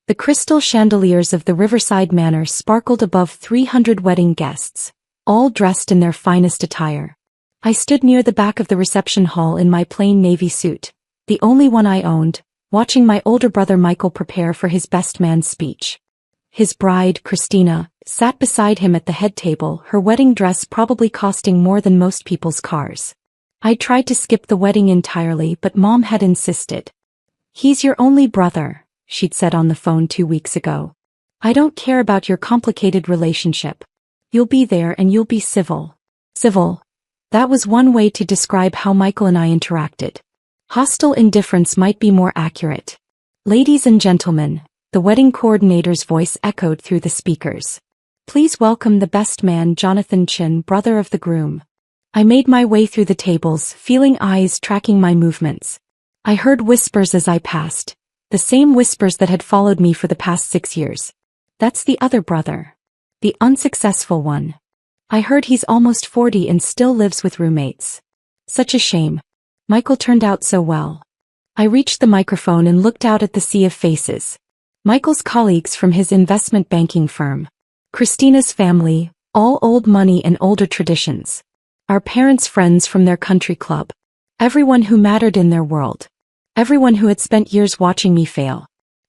The crystal chandeliers of the Riverside Manor sparkled above 300 wedding guests, all dressed in their finest attire. I stood near the back of the reception hall in my plain navy suit, the only one I owned, watching my older brother Michael prepare for his best man speech. His bride, Christina, sat beside him at the head table, her wedding dress probably costing more than most people's cars. I tried to skip the wedding entirely, but Mom had insisted. "He's your only brother," she'd said on the phone 2 weeks ago. "I don't care about your complicated relationship. You'll be there and you'll be civil." Civil. That was one way to describe how Michael and I interacted. Hostile indifference might be more accurate. "Ladies and gentlemen," the wedding coordinator's voice echoed through the speakers. "Please welcome the best man, Jonathan Chin, brother of the groom." I made my way through the tables, feeling eyes tracking my movements. I heard whispers as I passed, the same whispers that had followed me for the past 6 years. "That's the other brother. The unsuccessful one. I heard he's almost 40 and still lives with roommates. Such a shame. Michael turned out so well." I reached the microphone and looked out at the sea of faces. Michael's colleagues from his investment banking firm. Christina's family, all old money and older traditions. Our parents' friends from their country club. Everyone who mattered in their world. Everyone who had spent years watching me fail.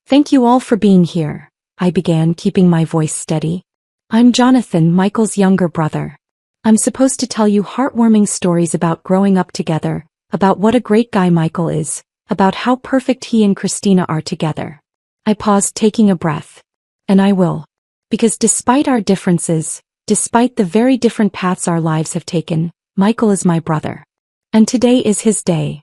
"Thank you all for being here," I began, keeping my voice steady. "I'm Jonathan, Michael's younger brother. I'm supposed to tell you heartwarming stories about growing up together, about what a great guy Michael is, about how perfect he and Christina are together." I paused, taking a breath. "And I will. Because despite our differences, despite the very different paths our lives have taken, Michael is my brother. And today is his day."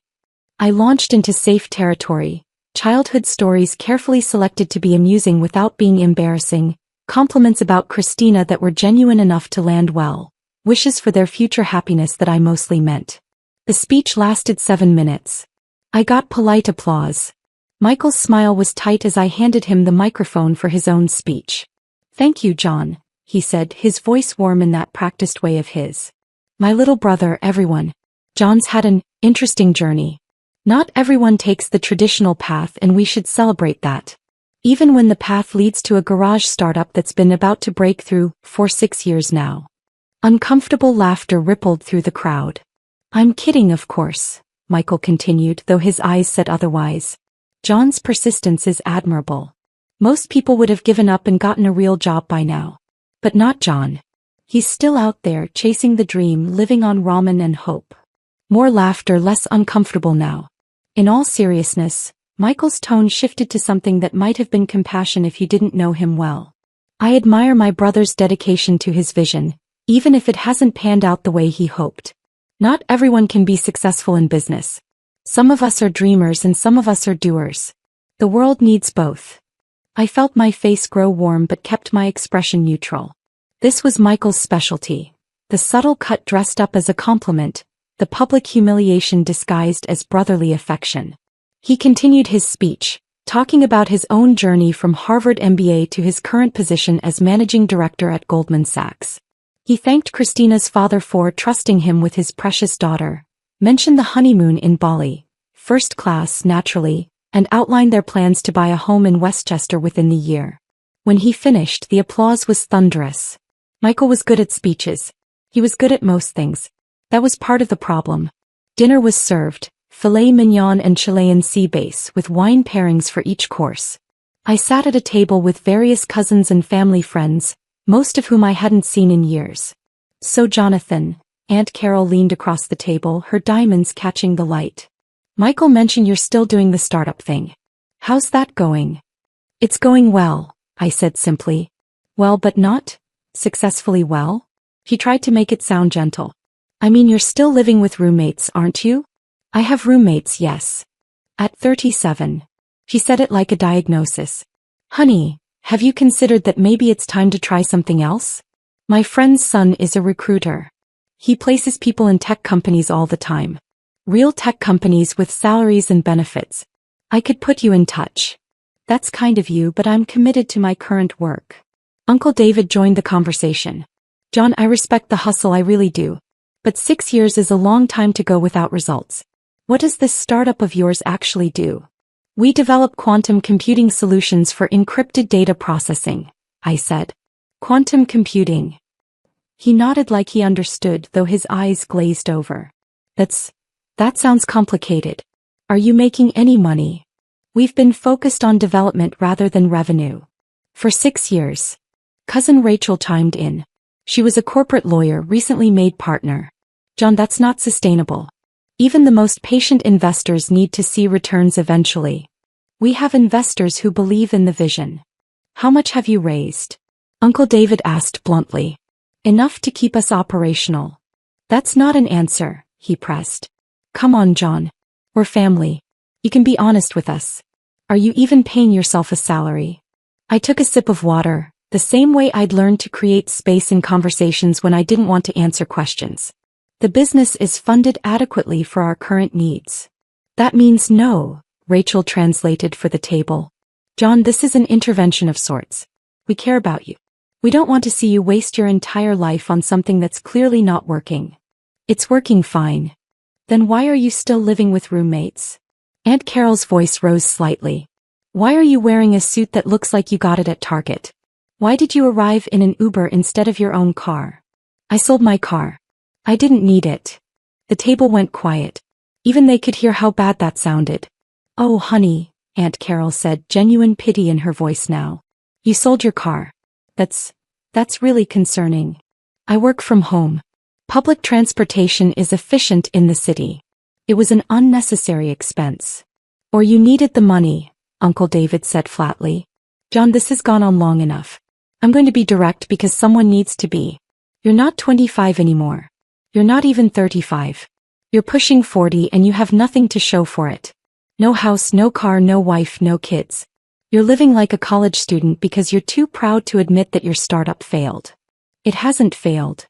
I launched into safe territory, childhood stories carefully selected to be amusing without being embarrassing, compliments about Christina that were genuine enough to land well, wishes for their future happiness that I mostly meant. The speech lasted 7 minutes. I got polite applause. Michael's smile was tight as I handed him the microphone for his own speech. "Thank you, John," he said, his voice warm in that practiced way of his. "My little brother, everyone. John's had an interesting journey. Not everyone takes the traditional path, and we should celebrate that. Even when the path leads to a garage startup that's been about to break through for 6 years now." Uncomfortable laughter rippled through the crowd. "I'm kidding, of course," Michael continued, though his eyes said otherwise. "John's persistence is admirable. Most people would have given up and gotten a real job by now. But not John. He's still out there chasing the dream, living on ramen and hope." More laughter, less uncomfortable now. In all seriousness, Michael's tone shifted to something that might have been compassion if you didn't know him well. "I admire my brother's dedication to his vision, even if it hasn't panned out the way he hoped. Not everyone can be successful in business. Some of us are dreamers and some of us are doers. The world needs both." I felt my face grow warm but kept my expression neutral. This was Michael's specialty. The subtle cut dressed up as a compliment, the public humiliation disguised as brotherly affection. He continued his speech, talking about his own journey from Harvard MBA to his current position as managing director at Goldman Sachs. He thanked Christina's father for trusting him with his precious daughter, mentioned the honeymoon in Bali, first class naturally, and outlined their plans to buy a home in Westchester within the year. When he finished, the applause was thunderous. Michael was good at speeches. He was good at most things. That was part of the problem. Dinner was served, filet mignon and Chilean sea bass with wine pairings for each course. I sat at a table with various cousins and family friends, most of whom I hadn't seen in years. "So Jonathan," Aunt Carol leaned across the table, her diamonds catching the light. "Michael mentioned you're still doing the startup thing. How's that going?" "It's going well," I said simply. "Well, but not successfully well?" He tried to make it sound gentle. "I mean, you're still living with roommates, aren't you?" "I have roommates, yes. At 37. She said it like a diagnosis. "Honey, have you considered that maybe it's time to try something else? My friend's son is a recruiter. He places people in tech companies all the time. Real tech companies with salaries and benefits. I could put you in touch." "That's kind of you, but I'm committed to my current work." Uncle David joined the conversation. "John, I respect the hustle, I really do. But 6 years is a long time to go without results. What does this startup of yours actually do?" We develop quantum computing solutions for encrypted data processing, I said. Quantum computing. He nodded like he understood, though his eyes glazed over. That sounds complicated. Are you making any money? We've been focused on development rather than revenue. For 6 years. Cousin Rachel chimed in. She was a corporate lawyer, recently made partner. John, that's not sustainable. Even the most patient investors need to see returns eventually. We have investors who believe in the vision. How much have you raised? Uncle David asked bluntly. Enough to keep us operational. That's not an answer, he pressed. Come on, John. We're family. You can be honest with us. Are you even paying yourself a salary? I took a sip of water, the same way I'd learned to create space in conversations when I didn't want to answer questions. The business is funded adequately for our current needs. That means no, Rachel translated for the table. John, this is an intervention of sorts. We care about you. We don't want to see you waste your entire life on something that's clearly not working. It's working fine. Then why are you still living with roommates? Aunt Carol's voice rose slightly. Why are you wearing a suit that looks like you got it at Target? Why did you arrive in an Uber instead of your own car? I sold my car. I didn't need it. The table went quiet. Even they could hear how bad that sounded. Oh, honey, Aunt Carol said, genuine pity in her voice now. You sold your car. That's really concerning. I work from home. Public transportation is efficient in the city. It was an unnecessary expense. Or you needed the money, Uncle David said flatly. John, this has gone on long enough. I'm going to be direct because someone needs to be. You're not 25 anymore. You're not even 35. You're pushing 40 and you have nothing to show for it. No house, no car, no wife, no kids. You're living like a college student because you're too proud to admit that your startup failed. It hasn't failed.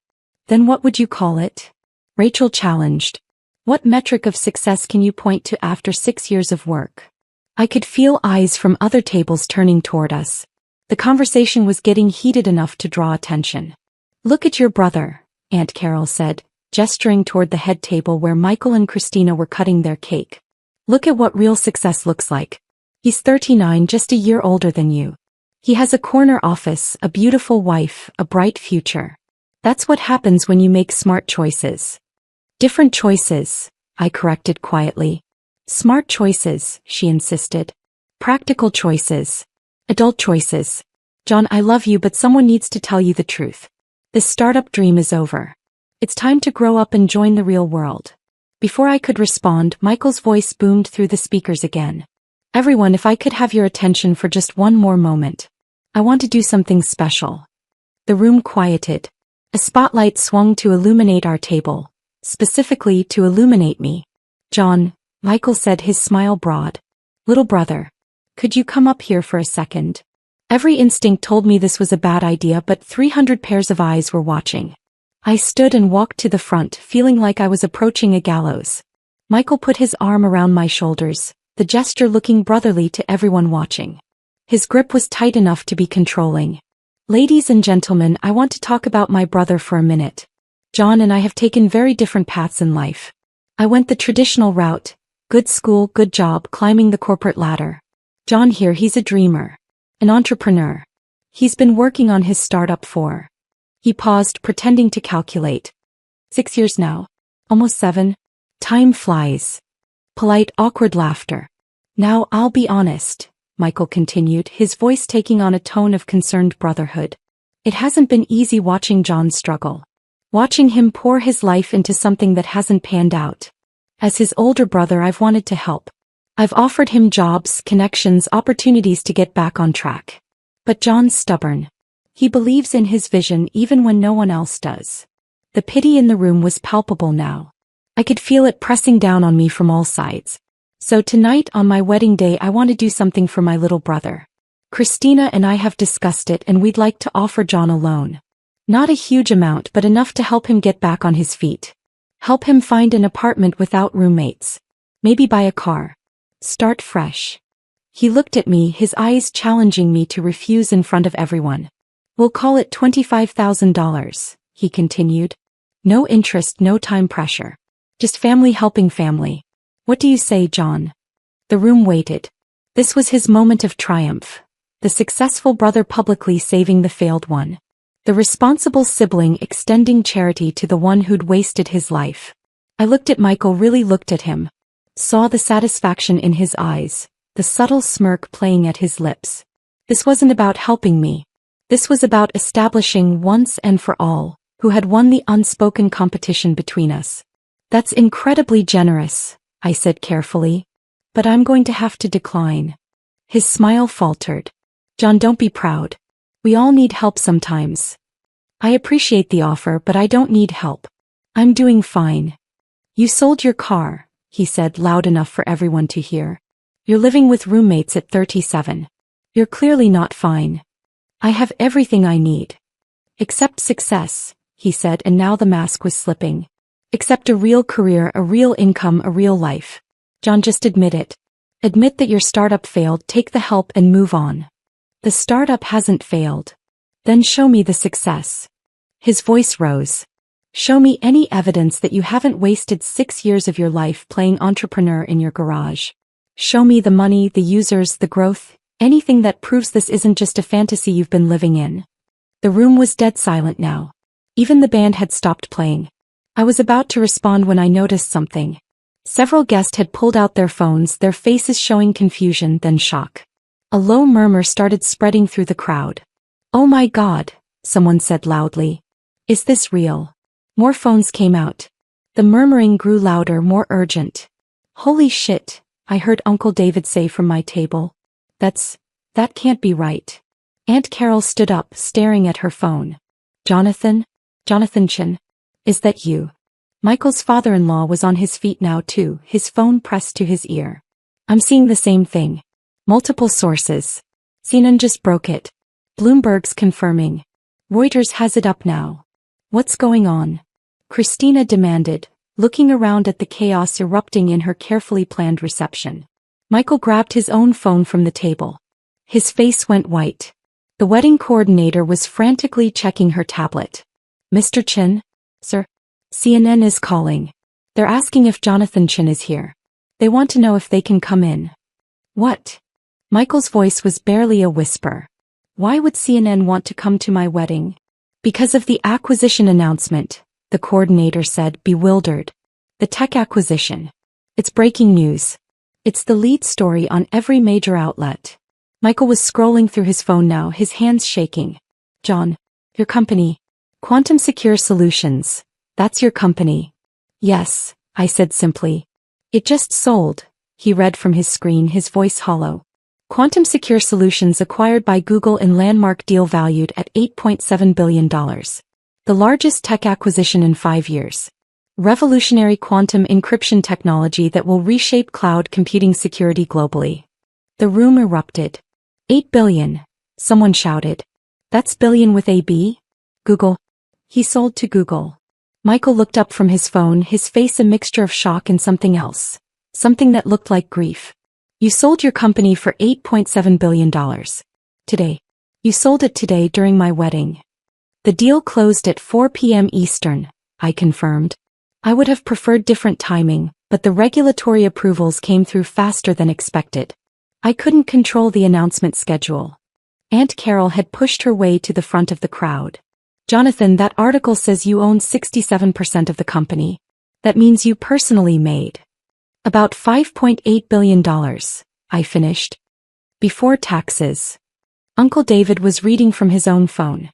Then what would you call it? Rachel challenged. What metric of success can you point to after 6 years of work? I could feel eyes from other tables turning toward us. The conversation was getting heated enough to draw attention. Look at your brother, Aunt Carol said, gesturing toward the head table where Michael and Christina were cutting their cake. Look at what real success looks like. He's 39, just a year older than you. He has a corner office, a beautiful wife, a bright future. That's what happens when you make smart choices. Different choices, I corrected quietly. Smart choices, she insisted. Practical choices. Adult choices. John, I love you, but someone needs to tell you the truth. This startup dream is over. It's time to grow up and join the real world. Before I could respond, Michael's voice boomed through the speakers again. Everyone, if I could have your attention for just one more moment. I want to do something special. The room quieted. A spotlight swung to illuminate our table, specifically to illuminate me. John, Michael said, his smile broad. Little brother, could you come up here for a second? Every instinct told me this was a bad idea, but 300 pairs of eyes were watching. I stood and walked to the front, feeling like I was approaching a gallows. Michael put his arm around my shoulders, the gesture looking brotherly to everyone watching. His grip was tight enough to be controlling. Ladies and gentlemen, I want to talk about my brother for a minute. John and I have taken very different paths in life. I went the traditional route, good school, good job, climbing the corporate ladder. John here, he's a dreamer. An entrepreneur. He's been working on his startup for. He paused, pretending to calculate. 6 years now. Almost 7. Time flies. Polite, awkward laughter. Now, I'll be honest, Michael continued, his voice taking on a tone of concerned brotherhood. It hasn't been easy watching John struggle. Watching him pour his life into something that hasn't panned out. As his older brother, I've wanted to help. I've offered him jobs, connections, opportunities to get back on track. But John's stubborn. He believes in his vision even when no one else does. The pity in the room was palpable now. I could feel it pressing down on me from all sides. So tonight on my wedding day, I want to do something for my little brother. Christina and I have discussed it, and we'd like to offer John a loan. Not a huge amount, but enough to help him get back on his feet. Help him find an apartment without roommates. Maybe buy a car. Start fresh. He looked at me, his eyes challenging me to refuse in front of everyone. We'll call it $25,000, he continued. No interest, no time pressure. Just family helping family. What do you say, John? The room waited. This was his moment of triumph. The successful brother publicly saving the failed one. The responsible sibling extending charity to the one who'd wasted his life. I looked at Michael, really looked at him. Saw the satisfaction in his eyes, the subtle smirk playing at his lips. This wasn't about helping me. This was about establishing once and for all who had won the unspoken competition between us. That's incredibly generous, I said carefully. But I'm going to have to decline. His smile faltered. John, don't be proud. We all need help sometimes. I appreciate the offer, but I don't need help. I'm doing fine. You sold your car, he said loud enough for everyone to hear. You're living with roommates at 37. You're clearly not fine. I have everything I need. Except success, he said, and now the mask was slipping. Except a real career, a real income, a real life. John, just admit it. Admit that your startup failed, take the help and move on. The startup hasn't failed. Then show me the success. His voice rose. Show me any evidence that you haven't wasted 6 years of your life playing entrepreneur in your garage. Show me the money, the users, the growth, anything that proves this isn't just a fantasy you've been living in. The room was dead silent now. Even the band had stopped playing. I was about to respond when I noticed something. Several guests had pulled out their phones, their faces showing confusion, then shock. A low murmur started spreading through the crowd. Oh my God, someone said loudly. Is this real? More phones came out. The murmuring grew louder, more urgent. Holy shit, I heard Uncle David say from my table. That can't be right. Aunt Carol stood up, staring at her phone. Jonathan Chin. Is that you? Michael's father-in-law was on his feet now too, his phone pressed to his ear. I'm seeing the same thing. Multiple sources. CNN just broke it. Bloomberg's confirming. Reuters has it up now. What's going on? Christina demanded, looking around at the chaos erupting in her carefully planned reception. Michael grabbed his own phone from the table. His face went white. The wedding coordinator was frantically checking her tablet. Mr. Chin? Sir? CNN is calling. They're asking if Jonathan Chin is here. They want to know if they can come in. What? Michael's voice was barely a whisper. Why would CNN want to come to my wedding? Because of the acquisition announcement, the coordinator said, bewildered. The tech acquisition. It's breaking news. It's the lead story on every major outlet. Michael was scrolling through his phone now, his hands shaking. John, your company. Quantum Secure Solutions. That's your company. Yes, I said simply. It just sold. He read from his screen, his voice hollow. Quantum Secure Solutions acquired by Google in landmark deal valued at $8.7 billion. The largest tech acquisition in 5 years. Revolutionary quantum encryption technology that will reshape cloud computing security globally. The room erupted. 8 billion, someone shouted. That's billion with a B? Google. He sold to Google. Michael looked up from his phone, his face a mixture of shock and something else. Something that looked like grief. You sold your company for $8.7 billion. Today. You sold it today during my wedding. The deal closed at 4 p.m. Eastern, I confirmed. I would have preferred different timing, but the regulatory approvals came through faster than expected. I couldn't control the announcement schedule. Aunt Carol had pushed her way to the front of the crowd. Jonathan, that article says you own 67% of the company. That means you personally made about $5.8 billion, I finished. Before taxes. Uncle David was reading from his own phone.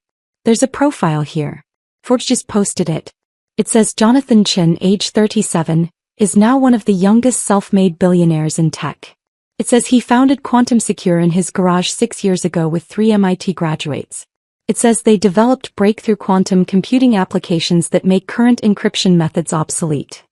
There's a profile here. Forbes just posted it. It says Jonathan Chin, age 37, is now one of the youngest self-made billionaires in tech. It says he founded Quantum Secure in his garage 6 years ago with 3 MIT graduates. It says they developed breakthrough quantum computing applications that make current encryption methods obsolete.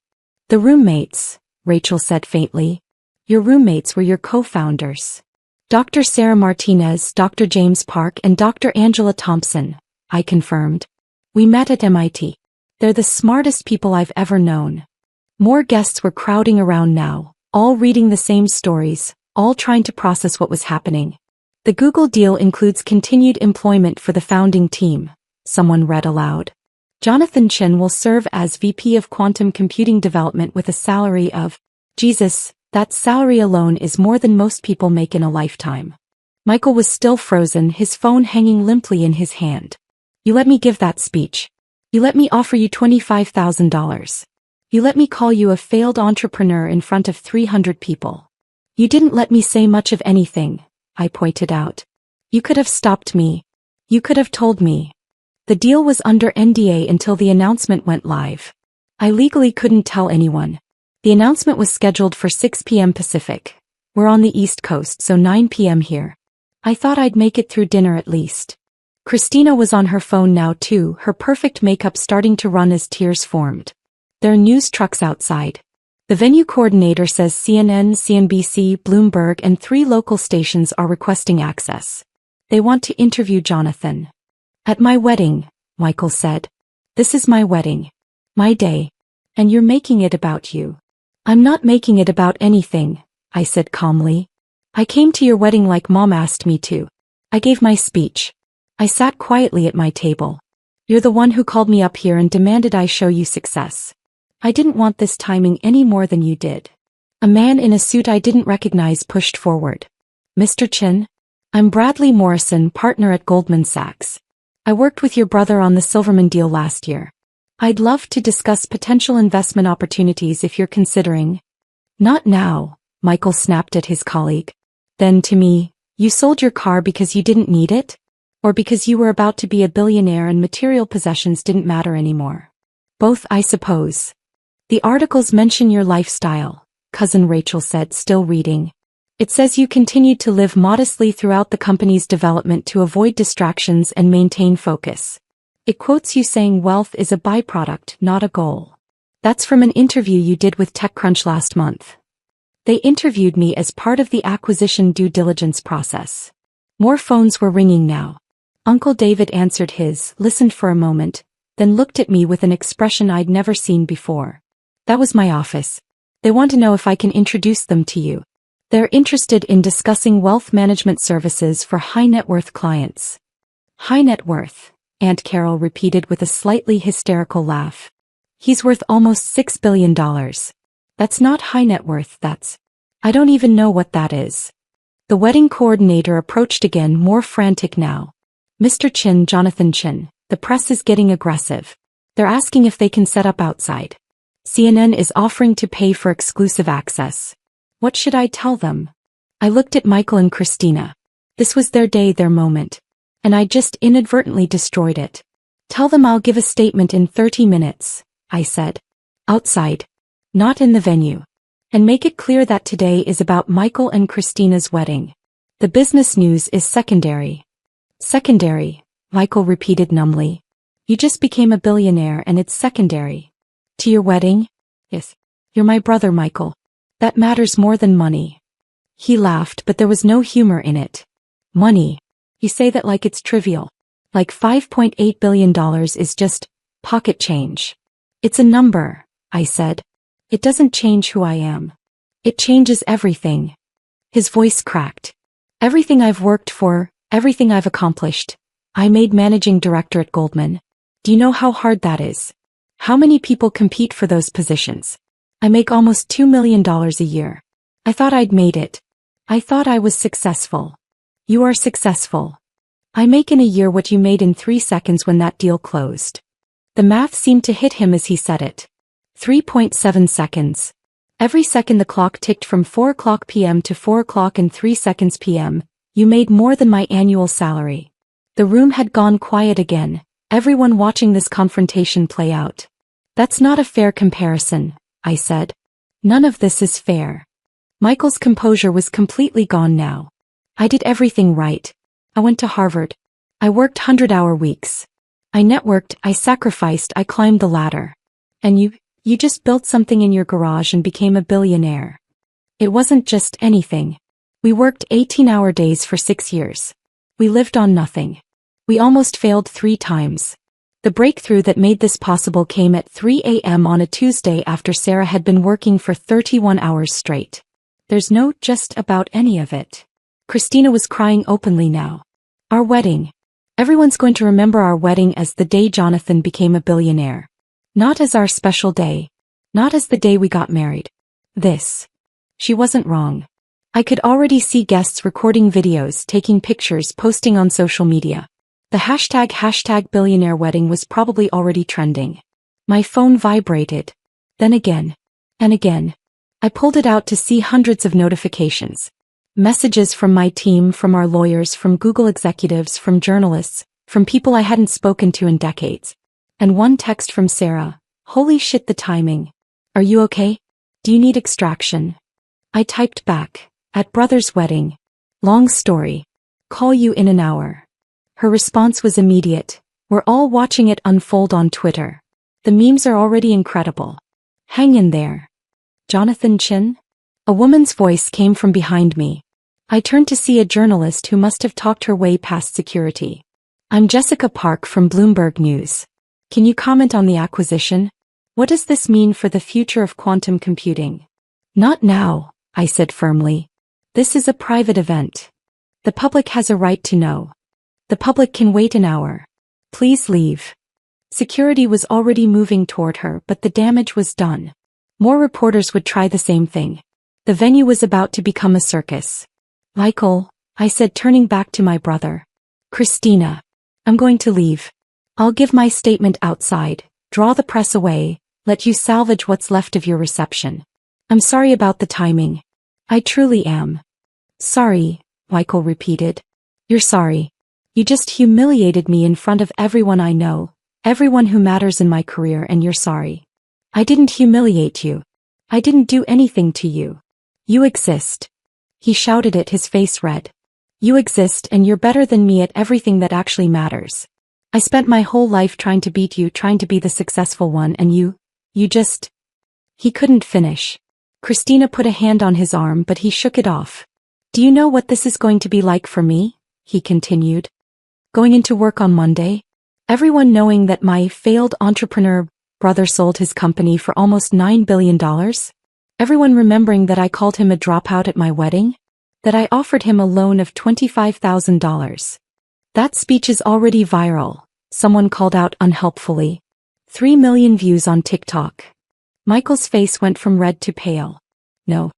The roommates, Rachel said faintly. Your roommates were your co-founders. Dr. Sarah Martinez, Dr. James Park, and Dr. Angela Thompson, I confirmed. We met at MIT. They're the smartest people I've ever known. More guests were crowding around now, all reading the same stories, all trying to process what was happening. The Google deal includes continued employment for the founding team, someone read aloud. Jonathan Chin will serve as VP of Quantum Computing Development with a salary of, Jesus, That salary alone is more than most people make in a lifetime. Michael was still frozen, his phone hanging limply in his hand. You let me give that speech. You let me offer you $25,000. You let me call you a failed entrepreneur in front of 300 people. You didn't let me say much of anything, I pointed out. You could have stopped me. You could have told me. The deal was under NDA until the announcement went live. I legally couldn't tell anyone. The announcement was scheduled for 6 p.m. Pacific. We're on the East Coast, so 9 p.m. here. I thought I'd make it through dinner at least. Christina was on her phone now too, her perfect makeup starting to run as tears formed. There are news trucks outside. The venue coordinator says CNN, CNBC, Bloomberg, and 3 local stations are requesting access. They want to interview Jonathan. At my wedding, Michael said. This is my wedding. My day. And you're making it about you. I'm not making it about anything, I said calmly. I came to your wedding like Mom asked me to. I gave my speech. I sat quietly at my table. You're the one who called me up here and demanded I show you success. I didn't want this timing any more than you did. A man in a suit I didn't recognize pushed forward. Mr. Chin? I'm Bradley Morrison, partner at Goldman Sachs. I worked with your brother on the Silverman deal last year. I'd love to discuss potential investment opportunities if you're considering. Not now, Michael snapped at his colleague. Then to me, you sold your car because you didn't need it? Or because you were about to be a billionaire and material possessions didn't matter anymore? Both, I suppose. The articles mention your lifestyle, Cousin Rachel said, still reading. It says you continued to live modestly throughout the company's development to avoid distractions and maintain focus. It quotes you saying wealth is a byproduct, not a goal. That's from an interview you did with TechCrunch last month. They interviewed me as part of the acquisition due diligence process. More phones were ringing now. Uncle David answered his, listened for a moment, then looked at me with an expression I'd never seen before. That was my office. They want to know if I can introduce them to you. They're interested in discussing wealth management services for high-net-worth clients. High net worth, Aunt Carol repeated with a slightly hysterical laugh. He's worth almost $6 billion. That's not high net worth, that's... I don't even know what that is. The wedding coordinator approached again, more frantic now. Mr. Chin, Jonathan Chin, the press is getting aggressive. They're asking if they can set up outside. CNN is offering to pay for exclusive access. What should I tell them? I looked at Michael and Christina. This was their day, their moment. And I just inadvertently destroyed it. Tell them I'll give a statement in 30 minutes, I said. Outside. Not in the venue. And make it clear that today is about Michael and Christina's wedding. The business news is secondary. Secondary, Michael repeated numbly. You just became a billionaire and it's secondary. To your wedding? Yes. You're my brother, Michael. That matters more than money. He laughed, but there was no humor in it. Money. You say that like it's trivial. Like $5.8 billion is just pocket change. It's a number, I said. It doesn't change who I am. It changes everything. His voice cracked. Everything I've worked for, everything I've accomplished. I made managing director at Goldman. Do you know how hard that is? How many people compete for those positions? I make almost $2 million a year. I thought I'd made it. I thought I was successful. You are successful. I make in a year what you made in 3 seconds when that deal closed. The math seemed to hit him as he said it. 3.7 seconds. Every second the clock ticked from 4 o'clock p.m. to 4 o'clock and 3 seconds p.m., you made more than my annual salary. The room had gone quiet again, everyone watching this confrontation play out. That's not a fair comparison, I said. None of this is fair. Michael's composure was completely gone now. I did everything right. I went to Harvard. I worked 100-hour weeks. I networked, I sacrificed, I climbed the ladder. And you just built something in your garage and became a billionaire. It wasn't just anything. We worked 18-hour days for 6 years. We lived on nothing. We almost failed 3 times. The breakthrough that made this possible came at 3 a.m. on a Tuesday after Sarah had been working for 31 hours straight. There's no just about any of it. Christina was crying openly now. Our wedding. Everyone's going to remember our wedding as the day Jonathan became a billionaire. Not as our special day. Not as the day we got married. This. She wasn't wrong. I could already see guests recording videos, taking pictures, posting on social media. The hashtag billionaire wedding was probably already trending. My phone vibrated. Then again. And again. I pulled it out to see hundreds of notifications. Messages from my team, from our lawyers, from Google executives, from journalists, from people I hadn't spoken to in decades. And one text from Sarah. Holy shit, the timing. Are you okay? Do you need extraction? I typed back. At brother's wedding. Long story. Call you in an hour. Her response was immediate. We're all watching it unfold on Twitter. The memes are already incredible. Hang in there. Jonathan Chin? A woman's voice came from behind me. I turned to see a journalist who must have talked her way past security. I'm Jessica Park from Bloomberg News. Can you comment on the acquisition? What does this mean for the future of quantum computing? Not now, I said firmly. This is a private event. The public has a right to know. The public can wait an hour. Please leave. Security was already moving toward her, but the damage was done. More reporters would try the same thing. The venue was about to become a circus. Michael, I said, turning back to my brother. Christina. I'm going to leave. I'll give my statement outside, draw the press away, let you salvage what's left of your reception. I'm sorry about the timing. I truly am. Sorry, Michael repeated. You're sorry. You just humiliated me in front of everyone I know, everyone who matters in my career, and you're sorry. I didn't humiliate you. I didn't do anything to you. You exist. He shouted it, his face red. You exist, and you're better than me at everything that actually matters. I spent my whole life trying to beat you, trying to be the successful one, and you just... He couldn't finish. Christina put a hand on his arm, but he shook it off. Do you know what this is going to be like for me? He continued. Going into work on Monday? Everyone knowing that my failed entrepreneur brother sold his company for almost $9 billion? Everyone remembering that I called him a dropout at my wedding? That I offered him a loan of $25,000. That speech is already viral, someone called out unhelpfully. 3 million views on TikTok. Michael's face went from red to pale. No,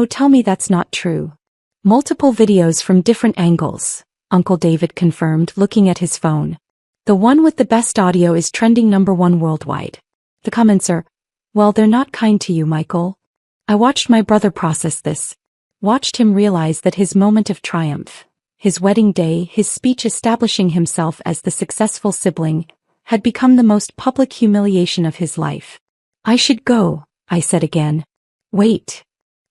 tell me that's not true. Multiple videos from different angles, Uncle David confirmed, looking at his phone. The one with the best audio is trending #1 worldwide. The comments are, well, they're not kind to you, Michael. I watched my brother process this. Watched him realize that his moment of triumph, his wedding day, his speech establishing himself as the successful sibling, had become the most public humiliation of his life. I should go, I said again. Wait.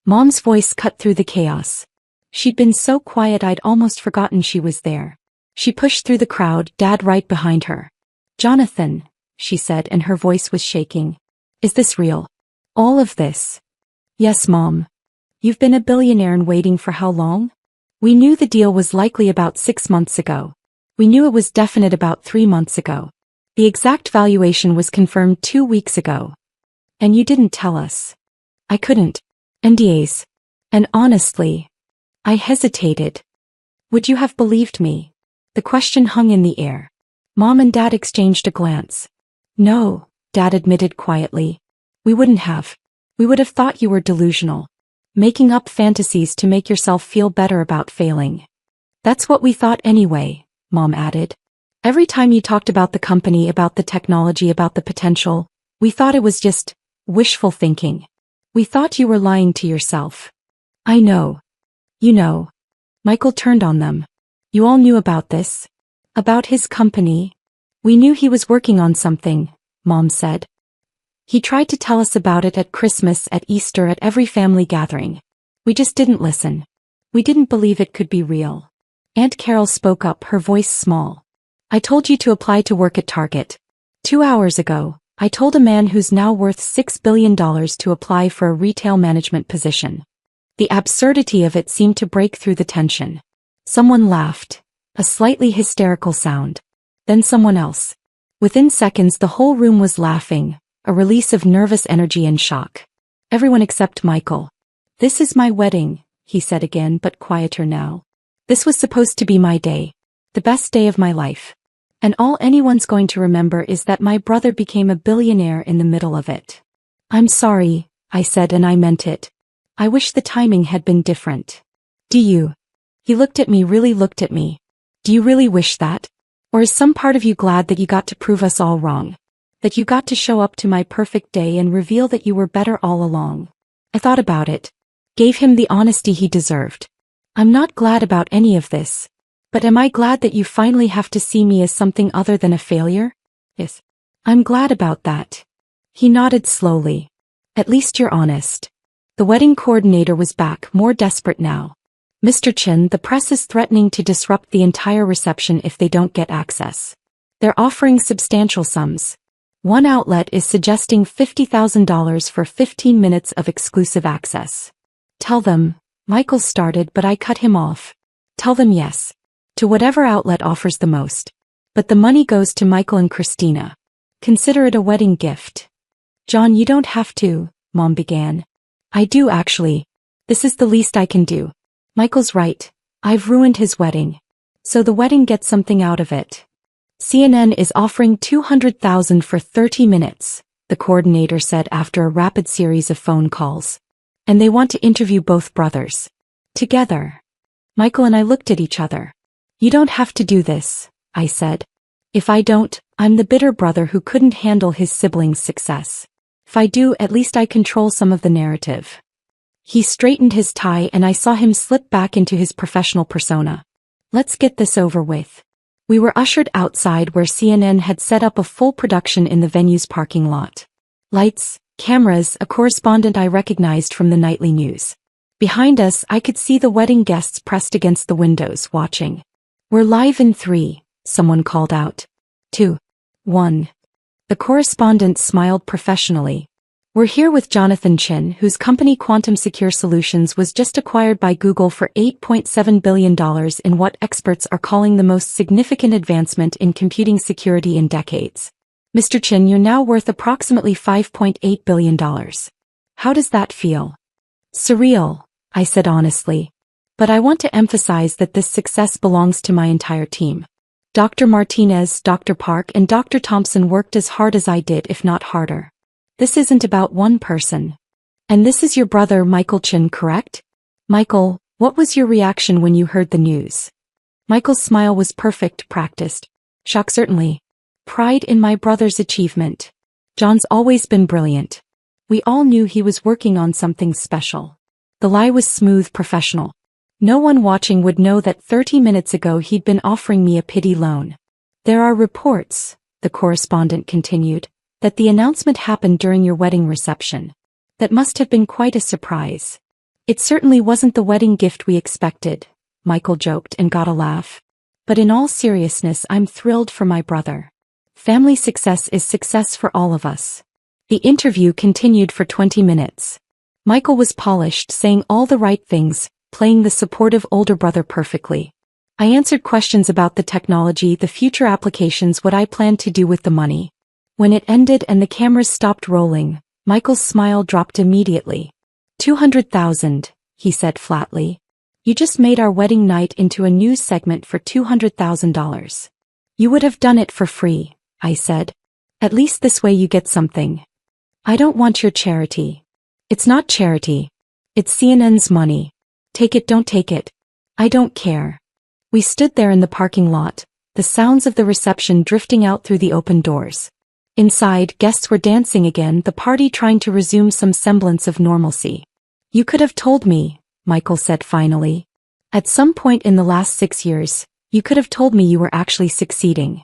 Mom's voice cut through the chaos. She'd been so quiet I'd almost forgotten she was there. She pushed through the crowd, Dad right behind her. Jonathan, she said, and her voice was shaking. Is this real? All of this? Yes, Mom. You've been a billionaire in waiting for how long? We knew the deal was likely about 6 months ago. We knew it was definite about 3 months ago. The exact valuation was confirmed 2 weeks ago. And you didn't tell us. I couldn't. NDAs. And honestly, I hesitated. Would you have believed me? The question hung in the air. Mom and Dad exchanged a glance. No, Dad admitted quietly. We wouldn't have. We would have thought you were delusional. Making up fantasies to make yourself feel better about failing. That's what we thought anyway, Mom added. Every time you talked about the company, about the technology, about the potential, we thought it was just wishful thinking. We thought you were lying to yourself. I know. You know. Michael turned on them. You all knew about this? About his company? We knew he was working on something, Mom said. He tried to tell us about it at Christmas, at Easter, at every family gathering. We just didn't listen. We didn't believe it could be real. Aunt Carol spoke up, her voice small. I told you to apply to work at Target. 2 hours ago, I told a man who's now worth $6 billion to apply for a retail management position. The absurdity of it seemed to break through the tension. Someone laughed, a slightly hysterical sound. Then someone else. Within seconds the whole room was laughing, a release of nervous energy and shock. Everyone except Michael. This is my wedding, he said again, but quieter now. This was supposed to be my day. The best day of my life. And all anyone's going to remember is that my brother became a billionaire in the middle of it. I'm sorry, I said, and I meant it. I wish the timing had been different. Do you? He looked at me, really looked at me. Do you really wish that? Or is some part of you glad that you got to prove us all wrong? That you got to show up to my perfect day and reveal that you were better all along? I thought about it. Gave him the honesty he deserved. I'm not glad about any of this. But am I glad that you finally have to see me as something other than a failure? Yes. I'm glad about that. He nodded slowly. At least you're honest. The wedding coordinator was back, more desperate now. Mr. Chin, the press is threatening to disrupt the entire reception if they don't get access. They're offering substantial sums. One outlet is suggesting $50,000 for 15 minutes of exclusive access. Tell them, Michael started, but I cut him off. Tell them yes. To whatever outlet offers the most. But the money goes to Michael and Christina. Consider it a wedding gift. John, you don't have to, Mom began. I do actually. This is the least I can do. Michael's right. I've ruined his wedding. So the wedding gets something out of it. CNN is offering $200,000 for 30 minutes, the coordinator said after a rapid series of phone calls. And they want to interview both brothers. Together. Michael and I looked at each other. You don't have to do this, I said. If I don't, I'm the bitter brother who couldn't handle his siblings' success. If I do, at least I control some of the narrative. He straightened his tie and I saw him slip back into his professional persona. Let's get this over with. We were ushered outside where CNN had set up a full production in the venue's parking lot. Lights, cameras, a correspondent I recognized from the nightly news. Behind us, I could see the wedding guests pressed against the windows, watching. We're live in 3, someone called out. 2, 1. The correspondent smiled professionally. We're here with Jonathan Chin, whose company Quantum Secure Solutions was just acquired by Google for $8.7 billion in what experts are calling the most significant advancement in computing security in decades. Mr. Chin, you're now worth approximately $5.8 billion. How does that feel? Surreal, I said honestly. But I want to emphasize that this success belongs to my entire team. Dr. Martinez, Dr. Park, and Dr. Thompson worked as hard as I did, if not harder. This isn't about one person. And this is your brother Michael Chin, correct? Michael, what was your reaction when you heard the news? Michael's smile was perfect, practiced. Shock certainly. Pride in my brother's achievement. John's always been brilliant. We all knew he was working on something special. The lie was smooth, professional. No one watching would know that 30 minutes ago he'd been offering me a pity loan. There are reports, the correspondent continued, that the announcement happened during your wedding reception. That must have been quite a surprise. It certainly wasn't the wedding gift we expected, Michael joked and got a laugh. But in all seriousness, I'm thrilled for my brother. Family success is success for all of us. The interview continued for 20 minutes. Michael was polished, saying all the right things, playing the supportive older brother perfectly. I answered questions about the technology, the future applications, what I planned to do with the money. When it ended and the cameras stopped rolling, Michael's smile dropped immediately. $200,000, he said flatly. You just made our wedding night into a news segment for $200,000. You would have done it for free, I said. At least this way you get something. I don't want your charity. It's not charity. It's CNN's money. Take it, don't take it. I don't care. We stood there in the parking lot, the sounds of the reception drifting out through the open doors. Inside, guests were dancing again, the party trying to resume some semblance of normalcy. You could have told me, Michael said finally. At some point in the last 6 years, you could have told me you were actually succeeding.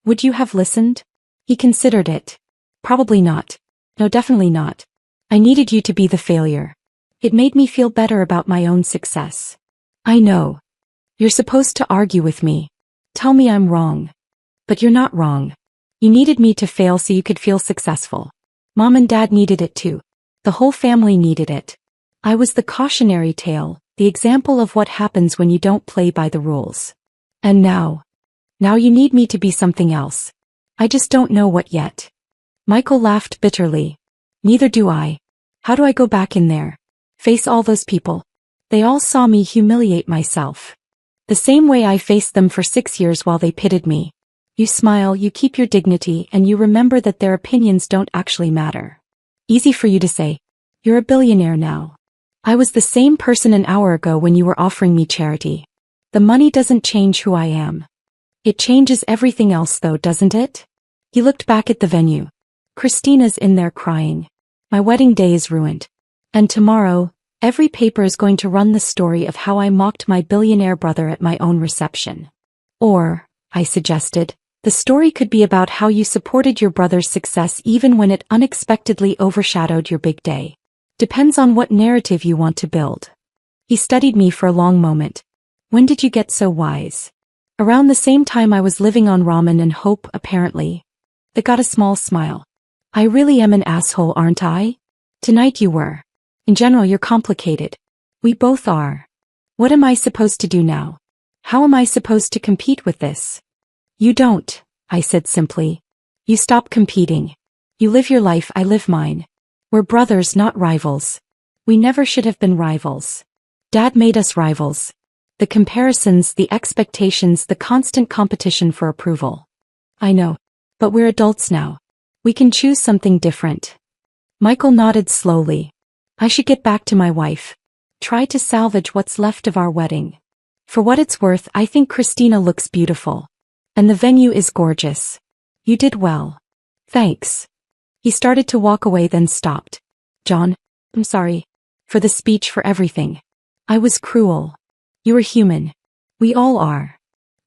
Would you have listened? He considered it. Probably not. No, definitely not. I needed you to be the failure. It made me feel better about my own success. I know. You're supposed to argue with me. Tell me I'm wrong. But you're not wrong. You needed me to fail so you could feel successful. Mom and Dad needed it too. The whole family needed it. I was the cautionary tale, the example of what happens when you don't play by the rules. And now you need me to be something else. I just don't know what yet. Michael laughed bitterly. Neither do I. How do I go back in there? Face all those people? They all saw me humiliate myself. The same way I faced them for 6 years while they pitted me. You smile, you keep your dignity, and you remember that their opinions don't actually matter. Easy for you to say. You're a billionaire now. I was the same person an hour ago when you were offering me charity. The money doesn't change who I am. It changes everything else though, doesn't it? He looked back at the venue. Christina's in there crying. My wedding day is ruined. And tomorrow, every paper is going to run the story of how I mocked my billionaire brother at my own reception. Or, I suggested, the story could be about how you supported your brother's success even when it unexpectedly overshadowed your big day. Depends on what narrative you want to build. He studied me for a long moment. When did you get so wise? Around the same time I was living on ramen and hope, apparently. They got a small smile. I really am an asshole, aren't I? Tonight you were. In general, you're complicated. We both are. What am I supposed to do now? How am I supposed to compete with this? You don't, I said simply. You stop competing. You live your life, I live mine. We're brothers, not rivals. We never should have been rivals. Dad made us rivals. The comparisons, the expectations, the constant competition for approval. I know. But we're adults now. We can choose something different. Michael nodded slowly. I should get back to my wife. Try to salvage what's left of our wedding. For what it's worth, I think Christina looks beautiful. And the venue is gorgeous. You did well. Thanks. He started to walk away, then stopped. John, I'm sorry. For the speech, for everything. I was cruel. You were human. We all are.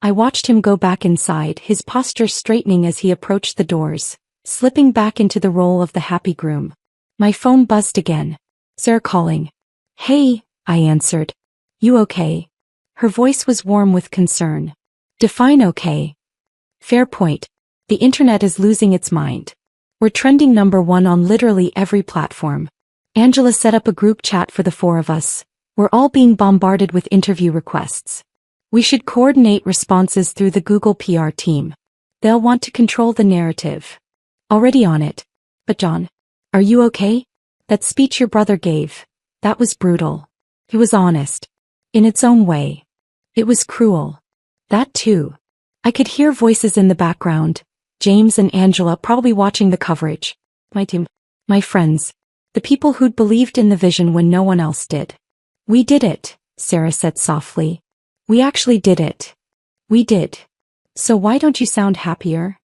I watched him go back inside, his posture straightening as he approached the doors, slipping back into the role of the happy groom. My phone buzzed again. Sarah calling. Hey, I answered. You okay? Her voice was warm with concern. Define okay. Fair point. The internet is losing its mind. We're trending #1 on literally every platform. Angela set up a group chat for the 4 of us. We're all being bombarded with interview requests. We should coordinate responses through the Google PR team. They'll want to control the narrative. Already on it. But John, are you okay? That speech your brother gave, that was brutal. It was honest. In its own way. It was cruel. That too. I could hear voices in the background. James and Angela probably watching the coverage. My team. My friends. The people who'd believed in the vision when no one else did. We did it, Sarah said softly. We actually did it. We did. So why don't you sound happier?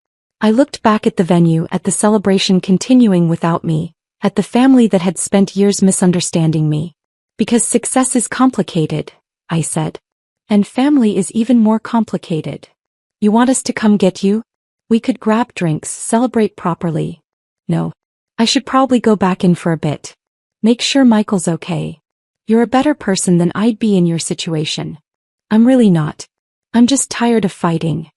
I looked back at the venue, at the celebration continuing without me, at the family that had spent years misunderstanding me. Because success is complicated, I said. And family is even more complicated. You want us to come get you? We could grab drinks, celebrate properly. No. I should probably go back in for a bit. Make sure Michael's okay. You're a better person than I'd be in your situation. I'm really not. I'm just tired of fighting.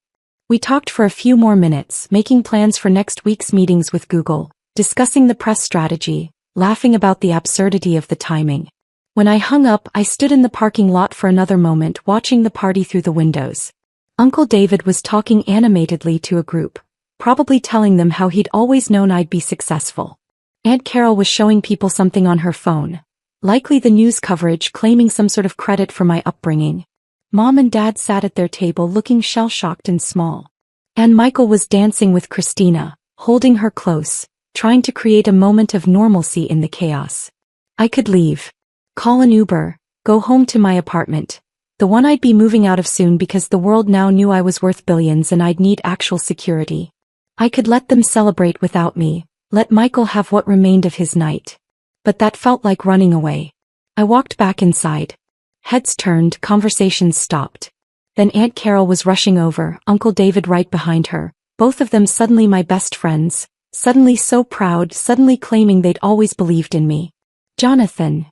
We talked for a few more minutes, making plans for next week's meetings with Google, discussing the press strategy, laughing about the absurdity of the timing. When I hung up, I stood in the parking lot for another moment, watching the party through the windows. Uncle David was talking animatedly to a group, probably telling them how he'd always known I'd be successful. Aunt Carol was showing people something on her phone, likely the news coverage claiming some sort of credit for my upbringing. Mom and Dad sat at their table looking shell-shocked and small. And Michael was dancing with Christina, holding her close, trying to create a moment of normalcy in the chaos. I could leave. Call an Uber, go home to my apartment. The one I'd be moving out of soon because the world now knew I was worth billions and I'd need actual security. I could let them celebrate without me, let Michael have what remained of his night. But that felt like running away. I walked back inside. Heads turned, conversations stopped. Then Aunt Carol was rushing over, Uncle David right behind her, both of them suddenly my best friends, suddenly so proud, suddenly claiming they'd always believed in me. Jonathan.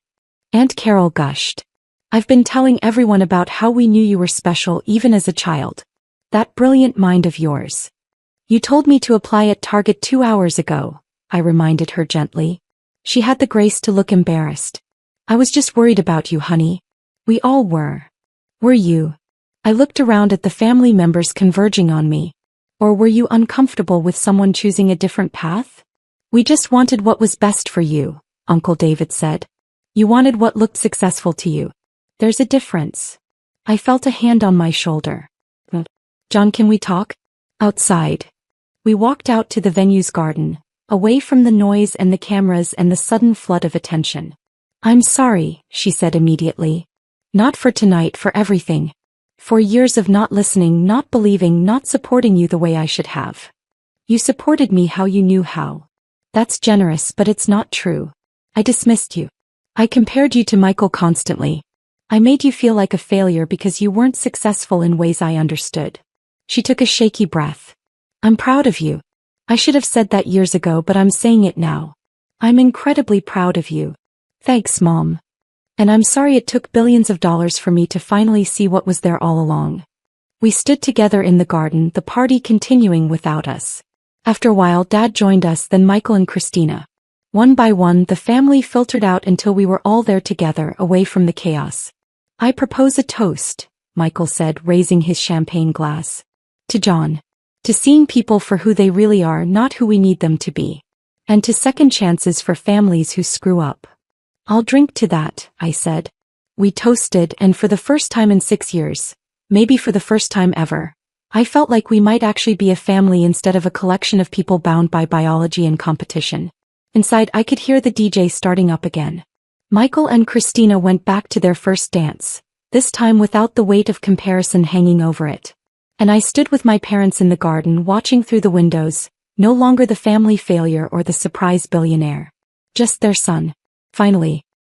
Aunt Carol gushed. I've been telling everyone about how we knew you were special even as a child. That brilliant mind of yours. You told me to apply at Target 2 hours ago, I reminded her gently. She had the grace to look embarrassed. I was just worried about you, honey. We all were. Were you? I looked around at the family members converging on me. Or were you uncomfortable with someone choosing a different path? We just wanted what was best for you, Uncle David said. You wanted what looked successful to you. There's a difference. I felt a hand on my shoulder. John, can we talk? Outside. We walked out to the venue's garden, away from the noise and the cameras and the sudden flood of attention. I'm sorry, she said immediately. Not for tonight, for everything. For years of not listening, not believing, not supporting you the way I should have. You supported me how you knew how. That's generous, but it's not true. I dismissed you. I compared you to Michael constantly. I made you feel like a failure because you weren't successful in ways I understood. She took a shaky breath. I'm proud of you. I should have said that years ago, but I'm saying it now. I'm incredibly proud of you. Thanks, Mom. And I'm sorry it took billions of dollars for me to finally see what was there all along. We stood together in the garden, the party continuing without us. After a while, Dad joined us, then Michael and Christina. One by one, the family filtered out until we were all there together, away from the chaos. I propose a toast, Michael said, raising his champagne glass. To John. To seeing people for who they really are, not who we need them to be. And to second chances for families who screw up. I'll drink to that, I said. We toasted, and for the first time in 6 years, maybe for the first time ever, I felt like we might actually be a family instead of a collection of people bound by biology and competition. Inside, I could hear the DJ starting up again. Michael and Christina went back to their first dance, this time without the weight of comparison hanging over it. And I stood with my parents in the garden watching through the windows, no longer the family failure or the surprise billionaire. Just their son. Finally,